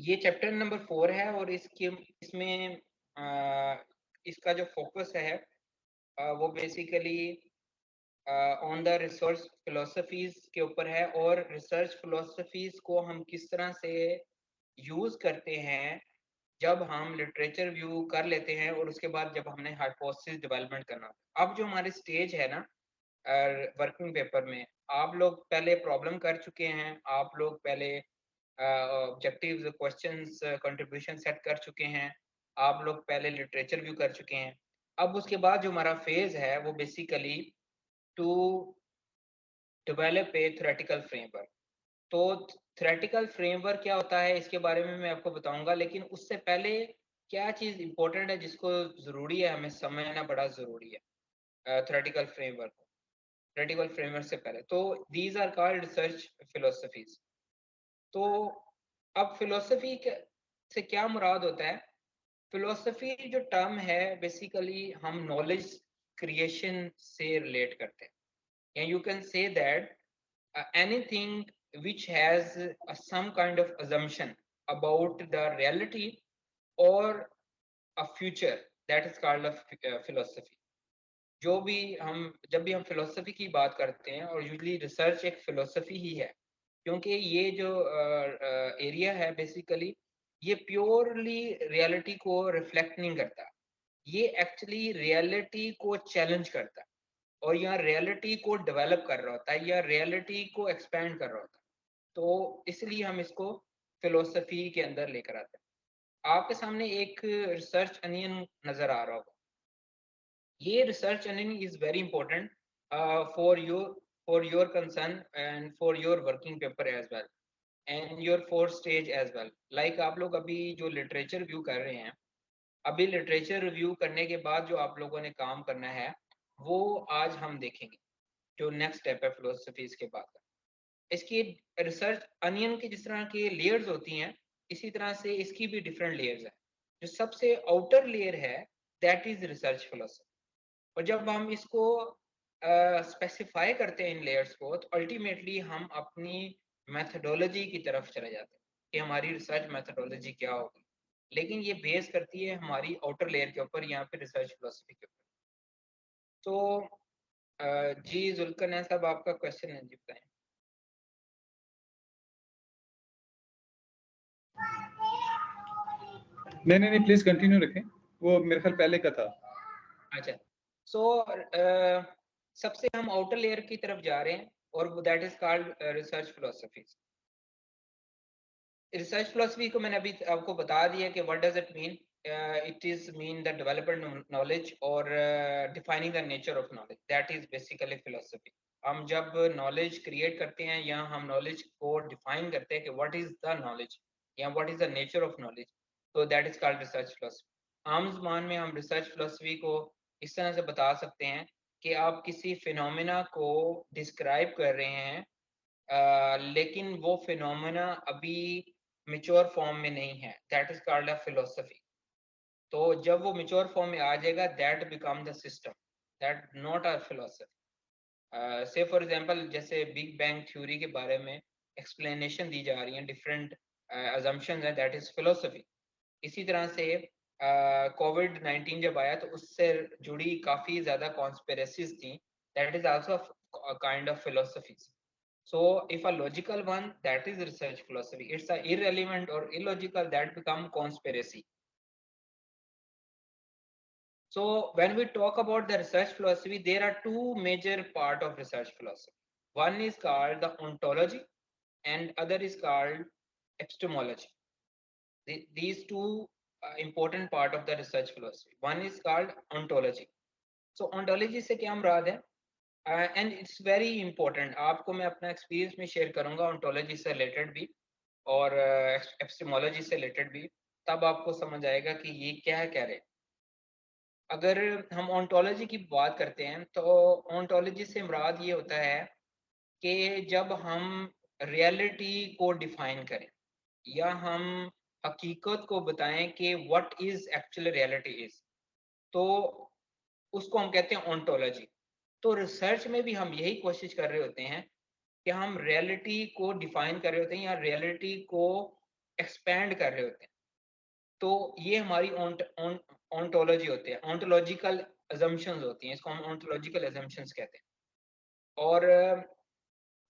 ये chapter number 4 है और इसमें इसका जो फोकस है वो basically on the research philosophies के ऊपर है, और रिसर्च फिलोसफीज को हम किस तरह से यूज करते हैं जब हम लिटरेचर व्यू कर लेते हैं और उसके बाद जब हमने हाइपोथेसिस डेवलपमेंट करना होता है। अब जो हमारी स्टेज है ना वर्किंग पेपर में, आप लोग पहले प्रॉब्लम कर चुके हैं, आप लोग पहले ऑब्जेक्टिव्स क्वेश्चंस कंट्रीब्यूशन सेट कर चुके हैं, आप लोग पहले लिटरेचर व्यू कर चुके हैं। अब उसके बाद जो हमारा फेज है वो basically to develop a theoretical framework. तो थ्योरेटिकल फ्रेमवर्क क्या होता है इसके बारे में मैं आपको बताऊंगा, लेकिन उससे पहले क्या चीज इंपॉर्टेंट है जिसको जरूरी है हमें समझना, बड़ा जरूरी है थ्योरेटिकल फ्रेमवर्क को। थ्योरेटिकल फ्रेमवर्क से पहले तो these are called research philosophies. तो अब फिलोसफी से क्या मुराद होता है? फिलोसफी जो टर्म है बेसिकली हम नॉलेज क्रिएशन से रिलेट करते हैं, या you can say that anything which has some kind of assumption about the reality or a future, that is called a philosophy। जो भी हम जब भी हम फिलोसफी की बात करते हैं, और यूजली रिसर्च एक फिलोसफी ही है, क्योंकि ये जो एरिया है बेसिकली ये प्योरली रियलिटी को रिफ्लेक्ट नहीं करता, ये एक्चुअली रियलिटी को चैलेंज करता है, और यहाँ रियलिटी को डेवलप कर रहा होता है या रियलिटी को एक्सपेंड कर रहा होता है। तो इसलिए हम इसको फिलोसफी के अंदर लेकर आते हैं। आपके सामने एक रिसर्च अनियन नजर आ रहा होगा। ये research onion is very important for your concern and for your working paper as well and your fourth stage as well. Like आप लोग अभी जो लिटरेचर रिव्यू कर रहे हैं, अभी लिटरेचर रिव्यू करने के बाद जो आप लोगों ने काम करना है वो आज हम देखेंगे, जो नेक्स्ट स्टेप है फिलोसफीज के बाद का। इसकी रिसर्च अनियन की जिस तरह की लेयर्स होती हैं, इसी तरह से इसकी भी डिफरेंट लेयर्स है। जो सबसे आउटर लेयर है दैट इज रिसर्च फिलोसफी, और जब हम इसको स्पेसिफाई करते हैं इन लेयर्स को, तो अल्टीमेटली हम अपनी मेथडोलॉजी की तरफ चले जाते हैं कि हमारी रिसर्च मेथडोलॉजी क्या होगी, लेकिन ये बेस करती है हमारी आउटर लेयर के ऊपर, यहाँ पे रिसर्च फिलोसफी के ऊपर। तो जी जुल्करनैन साहब, आपका क्वेश्चन है, जी बताएं। नहीं, प्लीज कंटिन्यू रखें, वो मेरे ख्याल पहले का था। अच्छा, सो सबसे हम आउटर लेयर की तरफ जा रहे हैं, और that is called research philosophy. Research philosophy को मैंने अभी आपको बता दिया कि what does it mean. It is mean the development knowledge और defining the nature of knowledge, that is basically philosophy. हम जब नॉलेज क्रिएट करते हैं या हम नॉलेज को डिफाइन करते हैं कि व्हाट इज द नॉलेज या what is the nature of knowledge, तो that is called research philosophy. आम जुबान में हम रिसर्च फिलोसफी को इस तरह से बता सकते हैं कि आप किसी फिनोमिना को डिस्क्राइब कर रहे हैं, लेकिन वो फिनोमिना अभी मेच्योर फॉर्म में नहीं है, that is called a philosophy. तो जब वो मेच्योर फॉर्म में आ जाएगा that become the system, that not a philosophy. से फॉर एग्जांपल जैसे बिग बैंग थ्योरी के बारे में एक्सप्लेनेशन दी जा रही है, डिफरेंट अजम्पशंस है, दैट इज फिलोसफी। इसी तरह से कोविड-19 जब आया तो उससे जुड़ी काफी ज्यादा कॉन्स्पिरेसीज थी, that is also kind of philosophies. So if a logical one, that is research philosophy. It's a irrelevant or illogical, that become conspiracy. So when we talk about the research philosophy, there are two major part of research philosophy. One is called the ontology and other is called epistemology. These two important part of the research philosophy. One is called ontology. So ontology से क्या मुराद है? And it's very important. आपको मैं अपना experience में share करूंगा ontology से related भी और एपिस्टेमोलॉजी से रिलेटेड भी, तब आपको समझ आएगा कि ये क्या कह रहे हैं। अगर हम ओंटोलॉजी की बात करते हैं तो ओंटोलॉजी से मुराद ये होता है कि जब हम रियलिटी को डिफाइन करें या हम हकीकत को बताएं कि what is actual reality is, तो उसको हम कहते हैं ओंटोलॉजी। तो रिसर्च में भी हम यही कोशिश कर रहे होते हैं कि हम रियलिटी को डिफाइन कर रहे होते हैं या रियलिटी को एक्सपैंड कर रहे होते हैं। तो ये हमारी ऑन्टोलॉजी होती है, ऑन्टोलॉजिकल अजम्पशंस होती हैं, इसको हम ऑन्टोलॉजिकल अजम्पशंस कहते हैं। और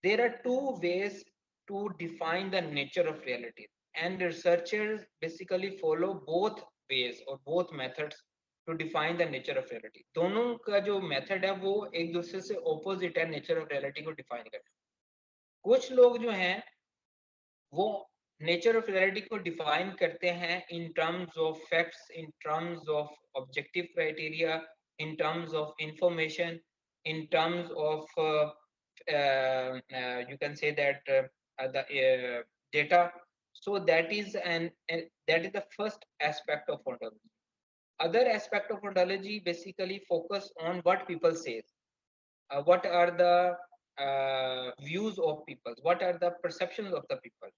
there are two ways to define the nature of reality, and researchers basically follow both ways or both methods to define the nature of reality. दोनों का जो मेथड है वो एक दूसरे से ऑपोजिट है नेचर ऑफ रियलिटी को डिफाइन करने। कुछ लोग जो हैं वो नेचर ऑफ रियलिटी को डिफाइन करते हैं in terms of facts, in terms of objective criteria, in terms of information, in terms of you can say that the data. So that is that is the first aspect of ontology. Other aspect of ontology basically focus on what people say, what are the views of people, what are the perceptions of the people.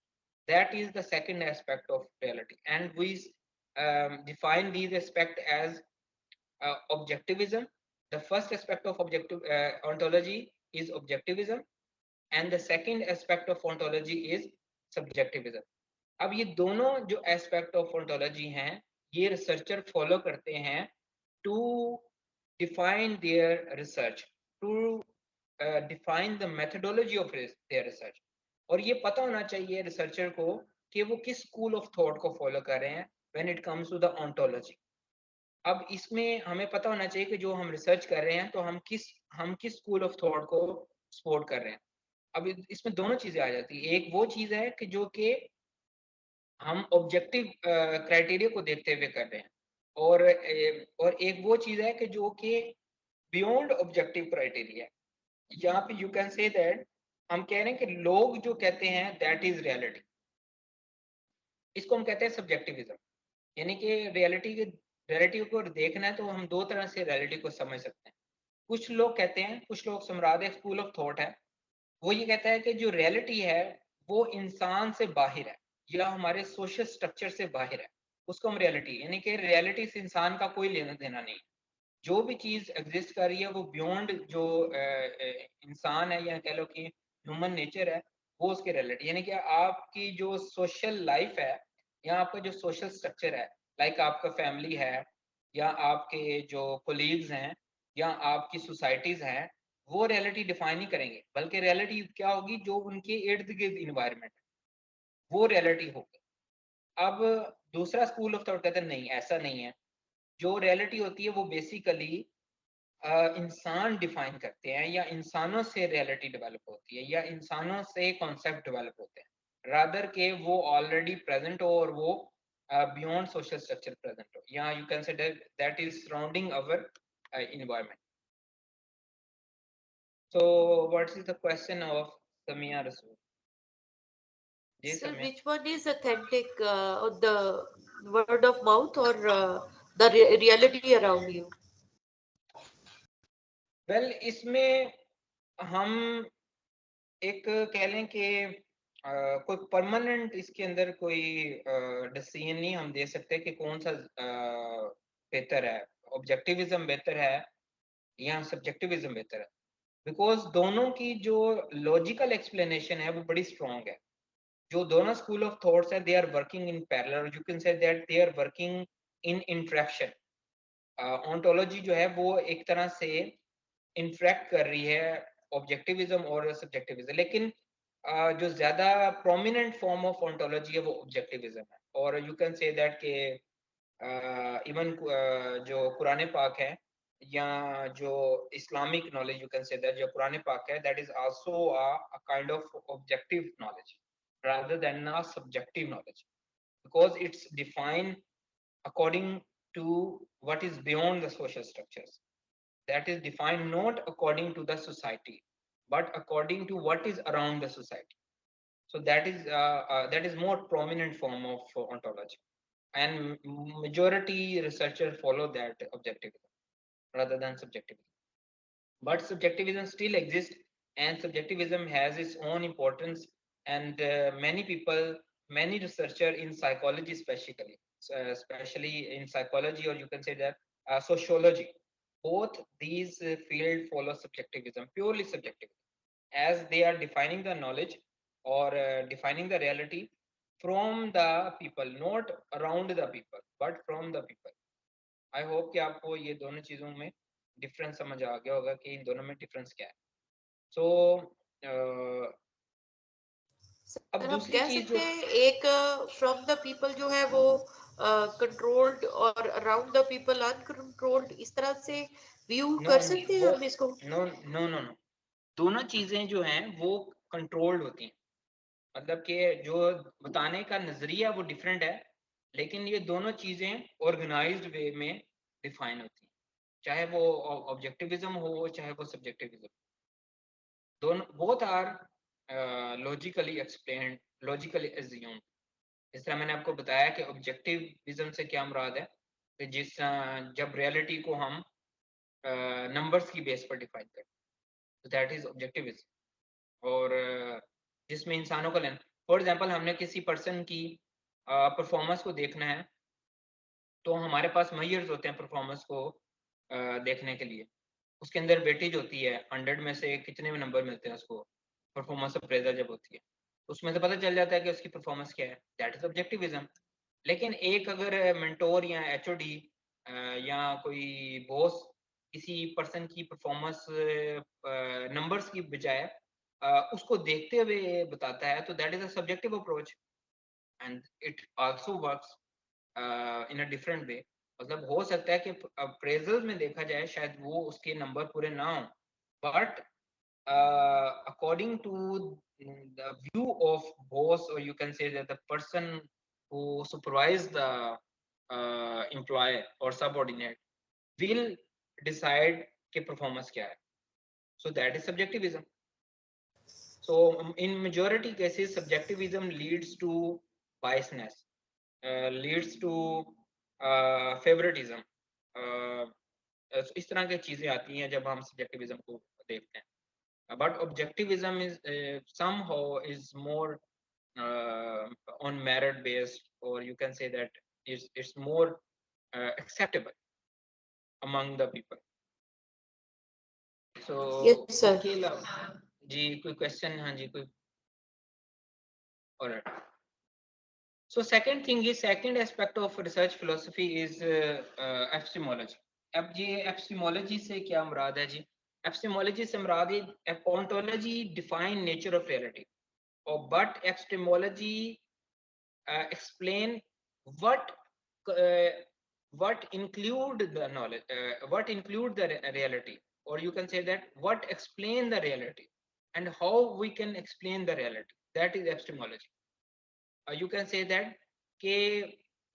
That is the second aspect of reality, and we define these aspects as objectivism. The first aspect of objective ontology is objectivism, and the second aspect of ontology is subjectivism. अब ये दोनों जो aspect of ontology हैं ये researcher follow करते हैं to define their research, to define the methodology of their research. और ये पता होना चाहिए रिसर्चर को कि वो किस स्कूल ऑफ थॉट को फॉलो कर रहे हैं when it comes to the ontology। अब इसमें हमें पता होना चाहिए कि जो हम रिसर्च कर रहे हैं तो हम किस स्कूल ऑफ थॉट को सपोर्ट कर रहे हैं। अब इसमें दोनों चीजें आ जाती है। एक वो चीज है कि जो कि हम ऑब्जेक्टिव क्राइटेरिया को देखते हुए कर रहे हैं, और एक वो चीज है कि जो कि बियॉन्ड ऑब्जेक्टिव क्राइटेरिया। यहाँ पे यू कैन से दैट हम कह रहे हैं कि लोग जो कहते हैं दैट इज रियलिटी, इसको हम कहते हैं सब्जेक्टिविज्म। यानी कि रियलिटी को देखना है तो हम दो तरह से रियलिटी को समझ सकते हैं। कुछ लोग कहते हैं, कुछ लोग सम्राट एक स्कूल ऑफ थॉट है, वो ये कहता है कि जो रियलिटी है वो इंसान से बाहर है या हमारे सोशल स्ट्रक्चर से बाहर है, उसको हम रियलिटी, यानी कि रियलिटी से इंसान का कोई लेना देना नहीं। जो भी चीज एग्जिस्ट कर रही है वो बियॉन्ड जो इंसान है या कह लो कि ह्यूमन नेचर है, वो उसकी रियलिटी। यानी कि आपकी जो सोशल लाइफ है या आपका जो सोशल स्ट्रक्चर है, लाइक आपका फैमिली है या आपके जो कोलीग्स हैं या आपकी सोसाइटीज हैं, वो रियलिटी डिफाइन नहीं करेंगे, बल्कि रियलिटी क्या होगी जो उनके इर्द गिर्द इन्वायरमेंट है वो रियलिटी होगी। अब दूसरा स्कूल ऑफ थॉट कहते हैं नहीं, ऐसा नहीं है। जो रियलिटी होती है वो बेसिकली इंसान डिफाइन करते हैं या इंसानों से रियलिटी डेवलप होती है या इंसानों से कॉन्सेप्ट डेवलप होते हैं, रादर के वो ऑलरेडी प्रेजेंट हो और वो बियॉन्ड सोशल स्ट्रक्चर प्रेजेंट हो, या you consider that is surrounding our environment. So what is the question of Samia Rasool? Sir, which one is authentic, the word of mouth or the reality around you? Well, इसमें हम एक कह लें कि कोई permanent इसके अंदर कोई डिसीजन नहीं हम दे सकते कि कौन सा बेहतर है, ऑब्जेक्टिविज्म बेहतर है या सब्जेक्टिविज्म बेहतर है, बिकॉज दोनों की जो लॉजिकल एक्सप्लेनेशन है वो बड़ी स्ट्रॉन्ग है। जो दोनों स्कूल ऑफ थॉट्स है they are working in parallel, you can say that they are working in interaction. Ontology जो है वो एक तरह से इंटरेक्ट कर रही है ऑब्जेक्टिविज्म और सब्जेक्टिविज्म, लेकिन जो ज्यादा प्रोमिनेंट फॉर्म ऑफ ऑन्टोलॉजी है वो ऑब्जेक्टिविज्म है। और यू कैन से दैट के इवन जो कुरान पाक है या जो Islamic knowledge, you can say that जो कुरान पाक है that is also a kind of objective knowledge rather than a subjective knowledge, because it's defined according to what is beyond the social structures. That is defined not according to the society but according to what is around the society. So that is more prominent form of ontology, and majority researchers follow that objectivism rather than subjectivism. But subjectivism still exists, and subjectivism has its own importance, and many people, many researchers in psychology especially in psychology, or you can say that sociology, both these field follow subjectivism, purely subjectivism, as they are defining the knowledge or defining the reality from the people, not around the people but from the people. I hope कि आपको ये दोनों चीजों में difference समझ आ गया होगा कि इन दोनों में डिफरेंस क्या है। सो अब सर हम दूसरी कह चीज सकते जो हैं एक फ्रॉम द पीपल जो है वो कंट्रोल्ड और अराउंड द पीपल अनकंट्रोल्ड, इस तरह से व्यू नो कर सकते हैं वो हम इसको। नो नो नो नो दोनों चीजें जो हैं वो कंट्रोल्ड होती हैं, मतलब कि जो बताने का नजरिया वो डिफरेंट है, लेकिन ये दोनों चीजें ऑर्गेनाइज्ड वे में डिफाइन होती हैं, चाहे वो ऑब्जेक्टिविज्म हो चाहे वो सब्जेक्टिविज्म। दोनों both are logically explained, logically assumed. इस तरह मैंने आपको बताया कि ऑब्जेक्टिविज्म से क्या मुराद है कि जिस जब रियलिटी को हम नंबर्स की बेस पर डिफाइन करते हैं, दैट इज ऑब्जेक्टिविज्म। और जिसमें इंसानों का लेना, फॉर एग्जांपल हमने किसी पर्सन की परफॉर्मेंस को देखना है, तो हमारे पास मेजर्स होते हैं परफॉर्मेंस को देखने के लिए। उसके अंदर वेटेज होती है, 100 में से कितने में नंबर मिलते हैं उसको, परफॉर्मेंस अप्रेजल जब होती है उसमें से पता चल जाता है कि उसकी परफॉर्मेंस क्या है, दैट इज ऑब्जेक्टिविज्म। लेकिन एक अगर मेंटोर या एचओडी या कोई बॉस किसी पर्सन की परफॉर्मेंस नंबर्स की बजाय उसको देखते हुए बताता है, तो that is a subjective approach and it also works in a different way. मतलब हो सकता है कि अप्रेजल में देखा जाए शायद वो उसके नंबर पूरे ना हो, but according to the view of boss, or you can say that the person who supervise the employee or subordinate will decide कि performance क्या है, so that is subjectivism. So in majority cases subjectivism leads to biasness, leads to favoritism, इस तरह की चीजें आती हैं जब हम सब्जेक्टिविज्म को देखते हैं। But objectivism is somehow is more on merit based, or you can say that it's more acceptable among the people. So yes sir. इसके अलावा जी कोई क्वेश्चन? हाँ जी कोई? alright. So second thing is, second aspect of research philosophy is epistemology. अब ये epistemology से क्या मुराद है जी? Epistemology से मुराद है ontology define nature of reality, or but epistemology explain what what include the knowledge, what include the reality, or you can say that what explain the reality and how we can explain the reality, that is epistemology. You can say that कि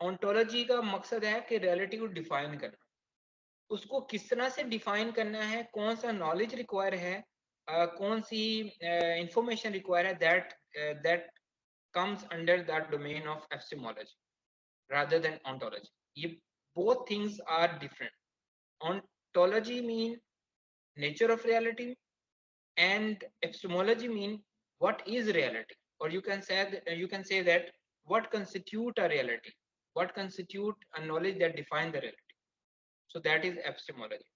ontology का मकसद है कि reality को define करना, उसको किस तरह से डिफाइन करना है, कौन सा नॉलेज रिक्वायर है, कौन सी इंफॉर्मेशन रिक्वायर है, that comes under that domain of epistemology rather than ontology. ये both things are different. Ontology mean nature of reality and epistemology mean what is reality, or you can say that what constitute a reality, what constitute a knowledge that define the reality. So that is epistemology.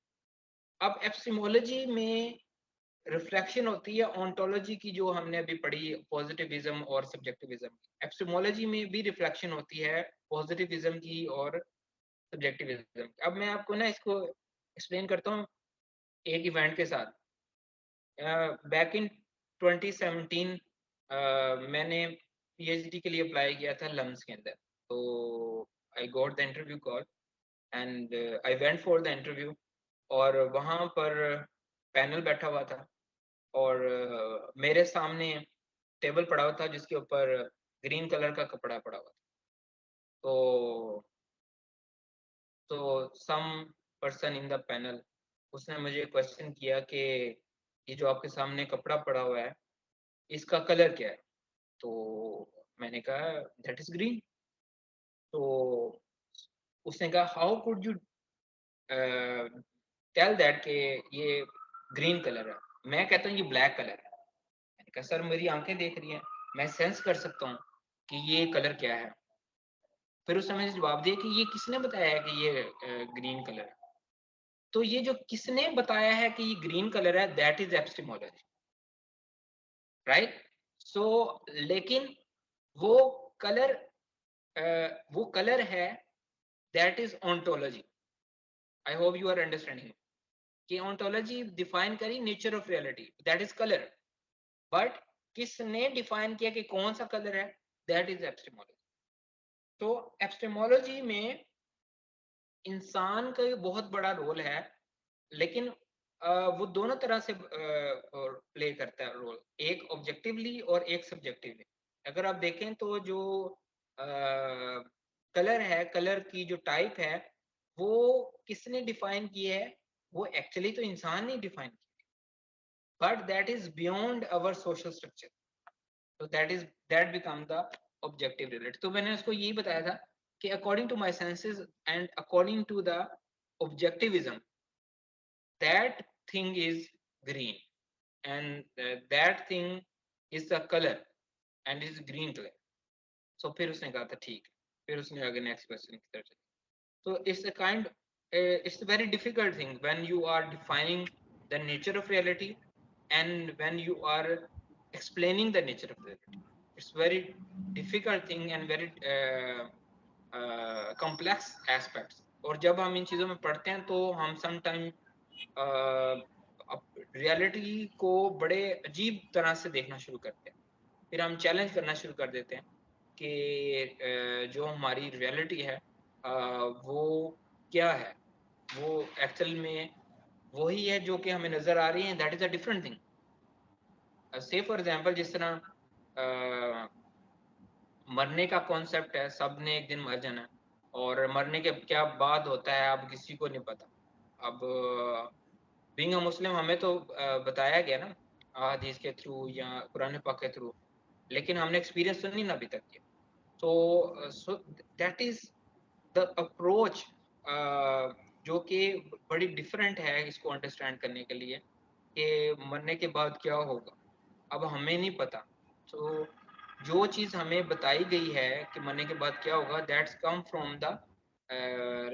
अब epistemology में reflection होती है ontology की, जो हमने अभी पढ़ी positivism और सब्जेक्टिविज्म की। एपिस्टेमोलॉजी में भी रिफ्लेक्शन होती है पॉजिटिविज्म की और सब्जेक्टिविज्म की। अब मैं आपको ना इसको एक्सप्लेन करता हूँ एक इवेंट के साथ। बैक इन 2017 मैंने पीएचडी के लिए अप्लाई किया था लम्स के अंदर, तो I got the interview call and I went for the interview, और वहाँ पर पैनल बैठा हुआ था और मेरे सामने टेबल पड़ा हुआ था जिसके ऊपर ग्रीन कलर का कपड़ा पड़ा हुआ था। तो some person in the panel, उसने मुझे क्वेश्चन किया कि ये जो आपके सामने कपड़ा पड़ा हुआ है इसका कलर क्या है? तो मैंने कहा दैट इज ग्रीन। तो उसने कहा how could you tell that कि ये ग्रीन कलर है? मैं कहता हूँ ये ब्लैक कलर है। मैंने कहा सर मेरी आंखें देख रही हैं, मैं सेंस कर सकता हूँ कि ये कलर क्या है। फिर उसने मुझे जवाब दिया कि ये किसने बताया है कि ये ग्रीन कलर है? तो ये जो किसने बताया है कि ये ग्रीन कलर है, that is epistemology, right? So लेकिन वो कलर वो कलर है, that is ontology. I hope you are understanding कि ऑन्टोलॉजी डिफाइन करी nature of reality, that is colour. But किसने डिफाइन किया कि कौन सा कलर है, दैट इज एपिस्टेमोलॉजी। तो एपिस्टेमोलॉजी में इंसान का बहुत बड़ा रोल है, लेकिन वो दोनों तरह से प्ले करता है रोल, एक ऑब्जेक्टिवली और एक सब्जेक्टिवली। अगर आप देखें तो जो कलर है, कलर की जो टाइप है, वो किसने डिफाइन की है, वो एक्चुअली तो इंसान ने डिफाइन की, but that is beyond our social structure, तो that become the objective related. तो मैंने उसको यही बताया था कि according to my senses and according to the objectivism, that thing is green, and that thing is the color and is green color. So फिर उसने कहा था ठीक, फिर उसने आगे नेक्स्ट क्वेश्चन की तरफ चला। So it's a kind it's a very difficult thing when you are defining the nature of reality and when you are explaining the nature of reality. It's very difficult thing and very complex aspects. और जब हम इन चीज़ों में पढ़ते हैं तो हम sometime reality को बड़े अजीब तरह से देखना शुरू करते हैं, फिर हम चैलेंज करना शुरू कर देते हैं कि जो हमारी रियलिटी है वो क्या है, वो एक्चुअल में वही है जो कि हमें नजर आ रही है, that is a different thing. से फॉर एग्जांपल जिस तरह मरने का कॉन्सेप्ट है, सब ने एक दिन मर जाना है, और मरने के क्या बाद होता है अब किसी को नहीं पता। अब बीइंग अ मुस्लिम हमें तो बताया गया ना हदीस के थ्रू या कुरान पाक के थ्रू, लेकिन हमने एक्सपीरियंस तो नहीं ना अभी तक किया। तो दैट इज द अप्रोच जो कि बड़ी डिफरेंट है इसको अंडरस्टैंड करने के लिए कि मरने के बाद क्या होगा, अब हमें नहीं पता। तो जो चीज़ हमें बताई गई है कि मरने के बाद क्या होगा, that's come from the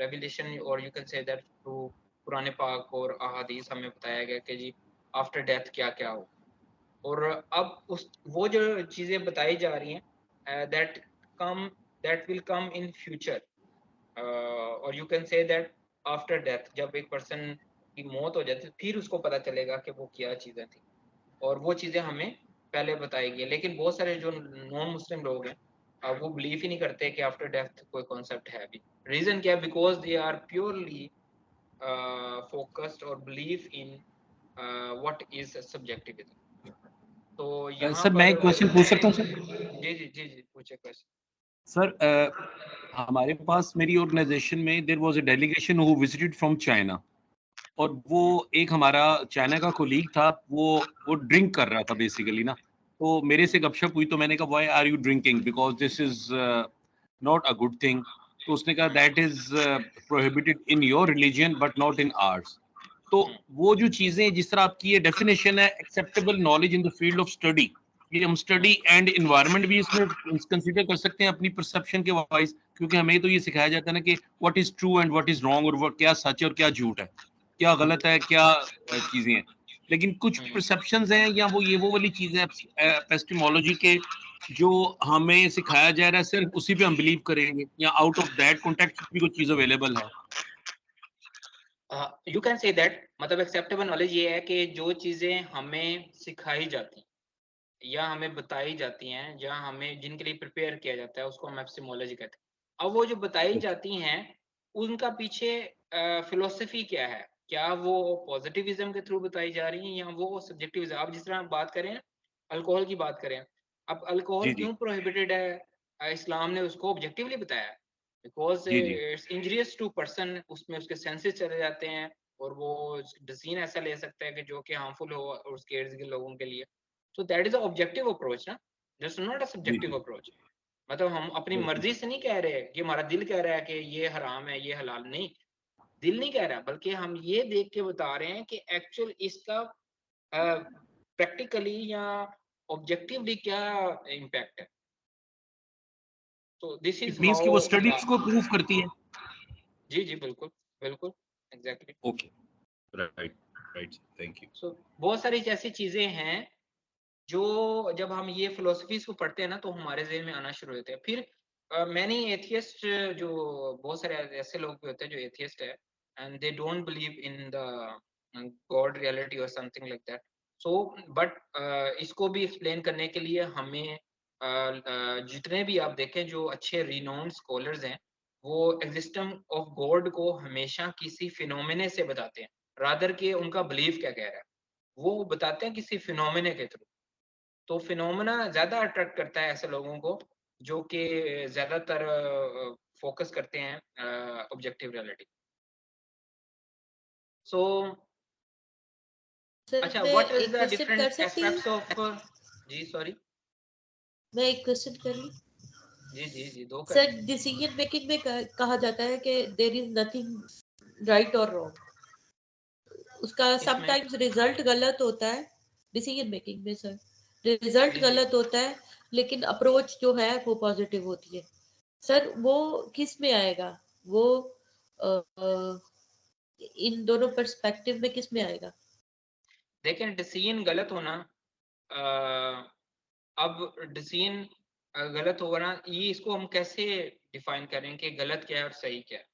revelation, और you can say that through Quran पाक और अहादीस हमें बताया गया कि जी आफ्टर डेथ क्या क्या हो। और अब उस वो जो चीज़ें बताई जा रही हैं that will come in future, और you can say that after death, जब एक पर्सन की मौत हो जाती है फिर उसको पता चलेगा कि वो क्या चीज़ें थी, और वो चीज़ें हमें पहले बताई गई। लेकिन बहुत सारे जो नॉन मुस्लिम लोग हैं वो बिलीव ही नहीं करते कि आफ्टर डेथ कोई कॉन्सेप्ट है अभी। रीज़न क्या है, because they are purely focused और believe in what is subjectivism. तो यहाँ सर मैं एक क्वेश्चन पूछ सकता हूँ सर? जी जी जी जी पूछे क्वेश्चन। सर हमारे पास मेरी ऑर्गेनाइजेशन में there was a delegation who visited from China, और वो एक हमारा चाइना का कोलीग था, वो ड्रिंक कर रहा था बेसिकली ना। तो मेरे से गपशप हुई, तो मैंने कहा why are you drinking, because this is not a good thing. तो उसने कहा that is prohibited in your religion but not in ours. तो वो जो चीजें, जिस तरह आपकी ये डेफिनेशन है acceptable knowledge in the field of study, ये हम स्टडी एंड इन्वायरमेंट भी इसमें कंसीडर कर सकते हैं अपनी परसेप्शन के वाइज, क्योंकि हमें तो ये सिखाया जाता है ना कि what is true and what is wrong, और क्या सच और क्या झूठ है, क्या गलत है, क्या चीजें हैं। लेकिन कुछ परसेप्शंस हैं या वो वाली चीजें एपिस्टेमोलॉजी के जो हमें सिखाया जा रहा है सिर्फ उसी पे हम बिलीव करेंगे, या आउट ऑफ दैट कॉन्टेक्स्ट भी कोई चीज अवेलेबल है? यू कैन से दैट, मतलब एक्सेप्टेबल नॉलेज ये है कि जो चीज़ें हमें सिखाई जाती या हमें बताई जाती हैं या हमें जिनके लिए प्रिपेयर किया जाता है उसको हम एपिस्टेमोलॉजी कहते हैं। अब वो जो बताई जाती हैं उनका पीछे फिलोसफी क्या है, क्या वो पॉजिटिविज्म के थ्रू बताई जा रही हैं या वो सब्जेक्टिविज्म। आप जिस तरह बात करें अल्कोहल की बात करें, अब अल्कोहल क्यों प्रोहिबिटेड है, इस्लाम ने उसको ऑब्जेक्टिवली बताया because it's injurious to person, उसमें उसके सेंसेस चले जाते हैं और वो डिसीजन ऐसा ले सकता है कि जो कि हार्मफुल हो और उसके इर्द गिर्द लोगों के लिए। So that is an objective approach ना, that's not a subjective approach। मतलब हम अपनी मर्जी से नहीं कह रहे कि हमारा दिल कह रहा है कि ये हराम है ये हलाल नहीं, दिल नहीं कह रहा, बल्कि हम ये देख के बता रहे हैं कि एक्चुअल इसका प्रैक्टिकली या ऑब्जेक्टिवली क्या इम्पैक्ट है। तो दिस इज मींस कि वो स्टडीज को प्रूव करती है। जी जी बिल्कुल बिल्कुल exactly. Okay right right, thank you. So बहुत सारी ऐसी चीजें हैं जो जब हम ये फिलोसफीज को पढ़ते हैं ना तो हमारे ज़हन में आना शुरू होते हैं। फिर मैनी एथियस्ट, जो बहुत सारे ऐसे लोग भी होते हैं जो एथियस्ट है and they don't believe in the god reality और something like that. So but इसको भी एक्सप्लेन करने के लिए हमें जितने भी आप देखें जो अच्छे रिनोन्ड स्कॉलर्स हैं वो एग्जिस्टेंस ऑफ गॉड को हमेशा किसी फिनोमेने से बताते हैं, रादर के उनका बिलीफ क्या कह रहा है वो बताते हैं किसी फिनोमेने के थ्रू। तो फिनोमेना ज्यादा अट्रैक्ट करता है ऐसे लोगों को जो कि ज्यादातर फोकस करते हैं ऑब्जेक्टिव रियलिटी। सो सर अच्छा, मैं व्हाट इज एक द क्वेश्चन कर डिफरेंट सकती हूँ? एस्पेक्ट्स ऑफ, जी सॉरी, मैं एक क्वेश्चन कर लूँ? जी दो कर। सर डिसीजन मेकिंग में कहा जाता है कि देयर इज नथिंग राइट और रॉन्ग, उसका इसमें समटाइम्स रिजल्ट गलत होता है। डिसीजन मेकिंग में सर रिजल्ट जी गलत होता है लेकिन अप्रोच जो है वो पॉजिटिव होती है। सर वो किस में आएगा? वो इन दोनों पर्सपेक्टिव में किस में आएगा? देखें, डिसीजन गलत होना, अब डिसीजन गलत होना, ये इसको हम कैसे डिफाइन करें कि गलत क्या है और सही क्या है।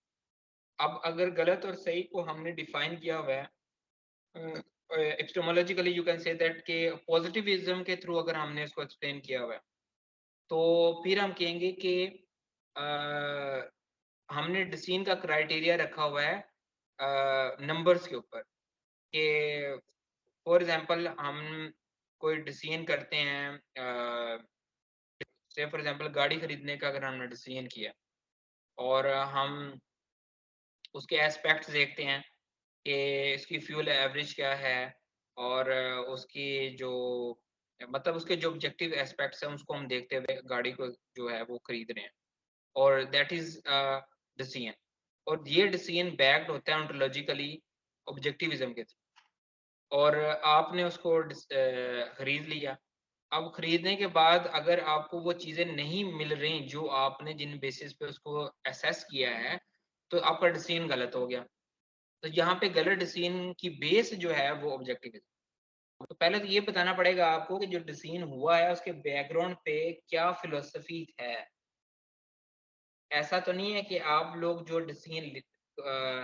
अब अगर गलत और सही को हमने डिफाइन किया हुआ है एपिस्टेमोलॉजिकली, यू कैन से दैट के पॉजिटिविज्म के थ्रू अगर हमने इसको एक्सप्लेन किया हुआ है तो फिर हम कहेंगे कि हमने डिसीजन का क्राइटेरिया रखा हुआ है नंबर्स के ऊपर कि फॉर एग्जांपल हम कोई डिसीजन करते हैं, से फॉर एग्जांपल गाड़ी खरीदने का अगर हमने डिसीजन किया और हम उसके एस्पेक्ट्स देखते हैं कि इसकी फ्यूल एवरेज क्या है और उसकी जो मतलब उसके जो ऑब्जेक्टिव एस्पेक्ट्स हैं उसको हम देखते हुए गाड़ी को जो है वो खरीद रहे हैं, और दैट इज डिसीजन। और ये डिसीजन बैक्ड होता है ओंटोलॉजिकली ऑब्जेक्टिविज्म के थ्रू, और आपने उसको खरीद लिया। अब खरीदने के बाद अगर आपको वो चीज़ें नहीं मिल रही जो आपने जिन बेसिस पे उसको असेस किया है तो आपका डिसीजन गलत हो गया। तो यहाँ पे गलत डिसीजन की बेस जो है वो ऑब्जेक्टिविज्म। तो पहले तो ये बताना पड़ेगा आपको कि जो डिसीजन हुआ है उसके बैकग्राउंड पे क्या फिलोसफी है। ऐसा तो नहीं है कि आप लोग जो डिसीजन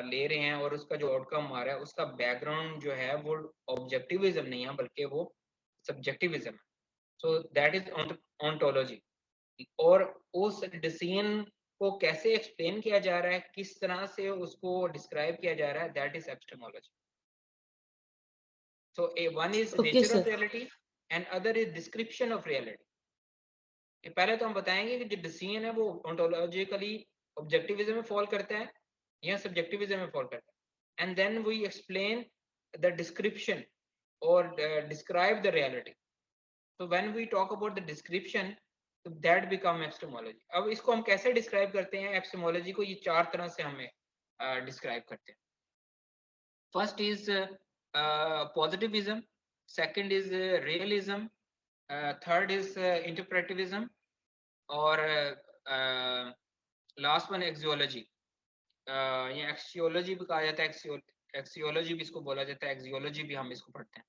ले रहे हैं और उसका जो आउटकम आ रहा है उसका बैकग्राउंड जो है वो ऑब्जेक्टिविज्म नहीं है बल्कि वो सब्जेक्टिविज्म है। So that is ontology. और उस डिसीजन को कैसे एक्सप्लेन किया जा रहा है, किस तरह से उसको डिस्क्राइब किया जा रहा है, that is epistemology. So one is okay nature of sir. reality and other is description of reality. पहले तो हम बताएंगे कि जो डिसीजन है वो ओंटोलॉजिकली ऑब्जेक्टिविज्म में फॉल करता है या सब्जेक्टिविज्म में फॉल करता है, and then we explain the description और डिस्क्राइब द रियलिटी। तो when we talk about the description तो दैट बिकम एपिस्टेमोलॉजी। अब इसको हम कैसे डिस्क्राइब करते हैं एपिस्टेमोलॉजी को, ये चार तरह से हमें डिस्क्राइब करते हैं। First is positivism, second is realism, third is interpretivism, और लास्ट वन एक्सियोलॉजी। ये एक्सियोलॉजी भी कहा जाता है, एक्सियोलॉजी भी इसको बोला जाता है, एक्सियोलॉजी भी हम इसको पढ़ते हैं।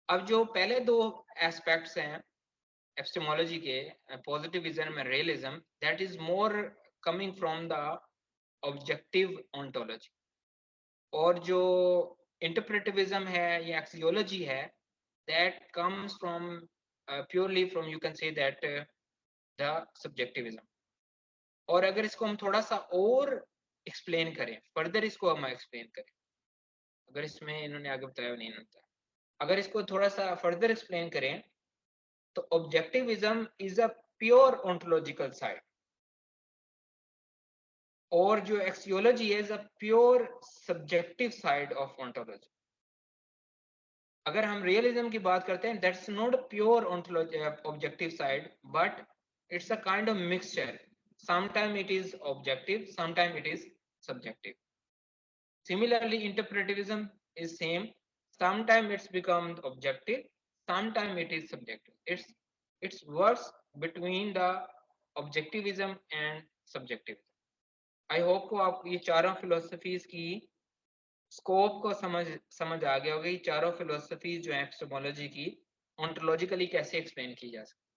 अब जो पहले दो एस्पेक्ट्स हैं एपिस्टेमोलॉजी के, positivism and realism, that is more coming from the objective ontology. और जो इंटरप्रेटिविज्म है या एक्सियोलॉजी है, that comes from purely from, you can say that the subjectivism। और अगर इसको हम थोड़ा सा और एक्सप्लेन करें, फर्दर इसको हम एक्सप्लेन करें, अगर इसमें इन्होंने आगे बताया नहीं बताया, अगर इसको थोड़ा सा फर्दर एक्सप्लेन करें तो ऑब्जेक्टिविज्म इज अ प्योर ओंटोलॉजिकल साइड, और जो एक्सियोलॉजी है is a pure subjective side of ontology. अगर हम रियलिज्म की बात करते हैं, that's not pure objective side but it's a kind of mixture. Sometime it is objective, sometime it is subjective. Similarly, interpretivism is same. Sometimes it's become objective, sometimes it is subjective. It's works between the objectivism and subjectivism. I hope को आप ये चारों philosophies की scope को समझ आ गया होगा। ये चारों फिलोसफीज जो है एपिस्टेमोलॉजी की, ऑन्टोलॉजिकली कैसे एक्सप्लेन की जा सकती